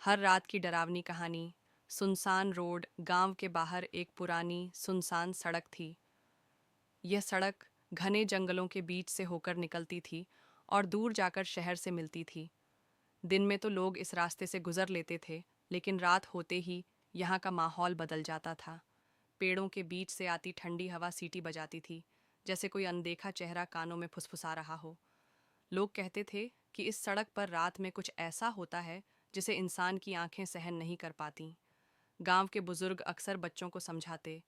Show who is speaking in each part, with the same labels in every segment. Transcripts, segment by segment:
Speaker 1: हर रात की डरावनी कहानी। सुनसान रोड। गांव के बाहर एक पुरानी सुनसान सड़क थी। यह सड़क घने जंगलों के बीच से होकर निकलती थी और दूर जाकर शहर से मिलती थी। दिन में तो लोग इस रास्ते से गुजर लेते थे, लेकिन रात होते ही यहाँ का माहौल बदल जाता था। पेड़ों के बीच से आती ठंडी हवा सीटी बजाती थी, जैसे कोई अनदेखा चेहरा कानों में फुसफुसा रहा हो। लोग कहते थे कि इस सड़क पर रात में कुछ ऐसा होता है जिसे इंसान की आंखें सहन नहीं कर पाती। गांव के बुजुर्ग अक्सर बच्चों को समझाते,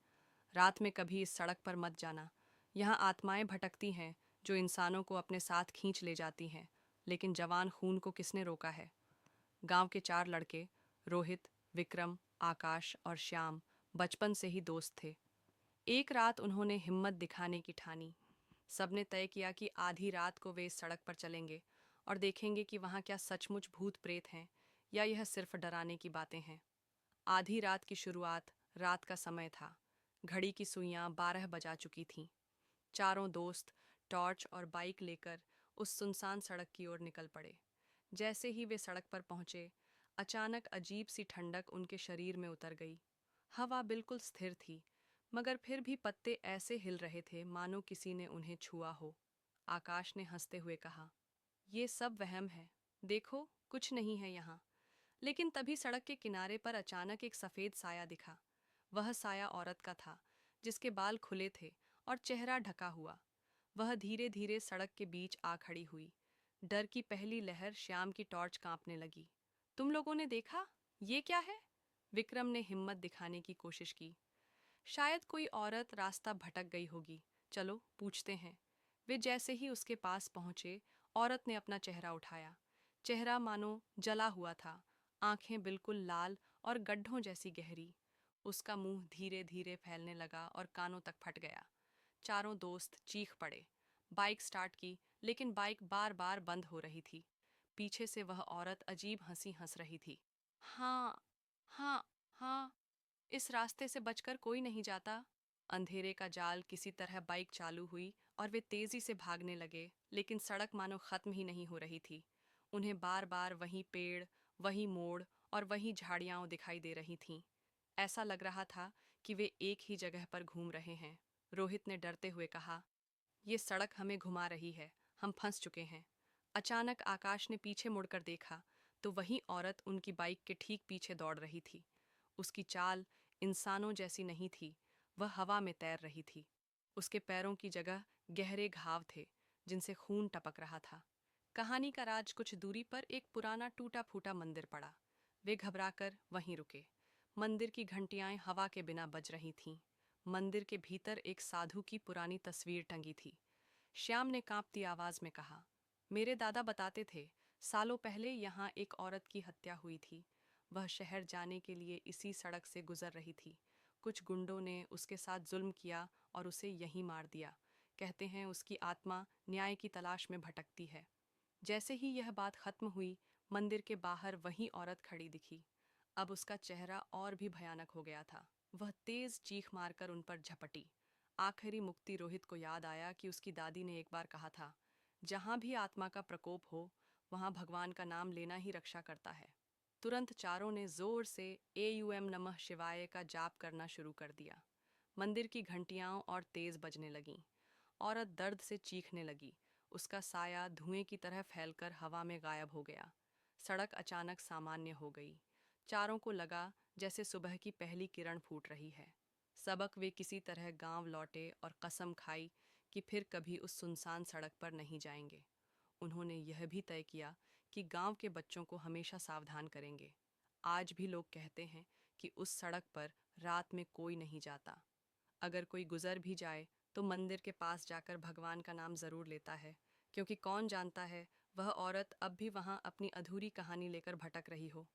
Speaker 1: रात में कभी इस सड़क पर मत जाना। यहाँ आत्माएं भटकती हैं जो इंसानों को अपने साथ खींच ले जाती हैं। लेकिन जवान खून को किसने रोका है? गांव के चार लड़के, रोहित, विक्रम, आकाश और श्याम, बचपन से ही दोस्त थे। एक रात उन्होंने हिम्मत दिखाने की ठानी। सबने तय किया कि आधी रात को वे इस सड़क पर चलेंगे और देखेंगे कि वहाँ क्या सचमुच भूत प्रेत हैं या यह सिर्फ डराने की बातें हैं। आधी रात की शुरुआत। रात का समय था। घड़ी की सुइयां 12 बजा चुकी थीं। चारों दोस्त टॉर्च और बाइक लेकर उस सुनसान सड़क की ओर निकल पड़े। जैसे ही वे सड़क पर पहुंचे, अचानक अजीब सी ठंडक उनके शरीर में उतर गई। हवा बिल्कुल स्थिर थी, मगर फिर भी पत्ते ऐसे हिल रहे थे मानो किसी ने उन्हें छुआ हो। आकाश ने हंसते हुए कहा, ये सब वहम है। देखो, कुछ नहीं है यहाँ। लेकिन तभी सड़क के किनारे पर अचानक एक सफेद साया दिखा। वह साया औरत का था, जिसके बाल खुले थे और चेहरा ढका हुआ। वह धीरे धीरे सड़क के बीच आ खड़ी हुई। डर की पहली लहर श्याम की टॉर्च कांपने लगी। तुम लोगों ने देखा? ये क्या है? विक्रम ने हिम्मत दिखाने की कोशिश की। शायद कोई औरत रास्ता भटक गई होगी। चलो पूछते हैं। वे जैसे ही उसके पास पहुंचे, औरत ने अपना चेहरा उठाया। चेहरा मानो जला हुआ था, आंखें बिल्कुल लाल और गड्ढों जैसी गहरी। उसका मुंह धीरे धीरे फैलने लगा और कानों तक फट गया। चारों दोस्त चीख पड़े। बाइक स्टार्ट की, लेकिन बाइक बार बार बंद हो रही थी। पीछे से वह औरत अजीब हंसी हंस रही थी। हाँ, हाँ, हाँ, इस रास्ते से बचकर कोई नहीं जाता। अंधेरे का जाल किसी तरह बाइक चालू हुई और वे तेजी से भागने लगे, लेकिन सड़क मानो खत्म ही नहीं हो रही थी। उन्हें बार बार वही पेड़, वही मोड़ और वही झाड़ियां दिखाई दे रही थीं। ऐसा लग रहा था कि वे एक ही जगह पर घूम रहे हैं। रोहित ने डरते हुए कहा, ये सड़क हमें घुमा रही है, हम फंस चुके हैं। अचानक आकाश ने पीछे मुड़कर देखा तो वही औरत उनकी बाइक के ठीक पीछे दौड़ रही थी। उसकी चाल इंसानों जैसी नहीं थी, वह हवा में तैर रही थी। उसके पैरों की जगह गहरे घाव थे, जिनसे खून टपक रहा था। कहानी का राज कुछ दूरी पर एक पुराना टूटा फूटा मंदिर पड़ा। वे घबराकर वहीं रुके। मंदिर की घंटियां हवा के बिना बज रही थीं। मंदिर के भीतर एक साधु की पुरानी तस्वीर टंगी थी। श्याम ने कांपती आवाज में कहा, मेरे दादा बताते थे, सालों पहले यहाँ एक औरत की हत्या हुई थी। वह शहर जाने के लिए इसी सड़क से गुजर रही थी। कुछ गुंडों ने उसके साथ जुल्म किया और उसे यहीं मार दिया। कहते हैं उसकी आत्मा न्याय की तलाश में भटकती है। जैसे ही यह बात खत्म हुई, मंदिर के बाहर वही औरत खड़ी दिखी। अब उसका चेहरा और भी भयानक हो गया था। वह तेज चीख मारकर उन पर झपटी। आखिरी मुक्ति रोहित को याद आया कि उसकी दादी ने एक बार कहा था, जहां भी आत्मा का प्रकोप हो, वहां भगवान का नाम लेना ही रक्षा करता है। तुरंत चारों ने जोर से एयूएम नमः शिवाय का जाप करना शुरू कर दिया। मंदिर की घंटियां और तेज बजने लगीं। औरत दर्द से चीखने लगी। उसका साया धुएं की तरह फैलकर हवा में गायब हो गया। सड़क अचानक सामान्य हो गई। चारों को लगा जैसे सुबह की पहली किरण फूट रही है। सबक वे किसी तरह गांव लौटे और कसम खाई कि फिर कभी उस सुनसान सड़क पर नहीं जाएंगे। उन्होंने यह भी तय किया कि गांव के बच्चों को हमेशा सावधान करेंगे। आज भी लोग कहते हैं कि उस सड़क पर रात में कोई नहीं जाता। अगर कोई गुजर भी जाए तो मंदिर के पास जाकर भगवान का नाम जरूर लेता है, क्योंकि कौन जानता है वह औरत अब भी वहां अपनी अधूरी कहानी लेकर भटक रही हो।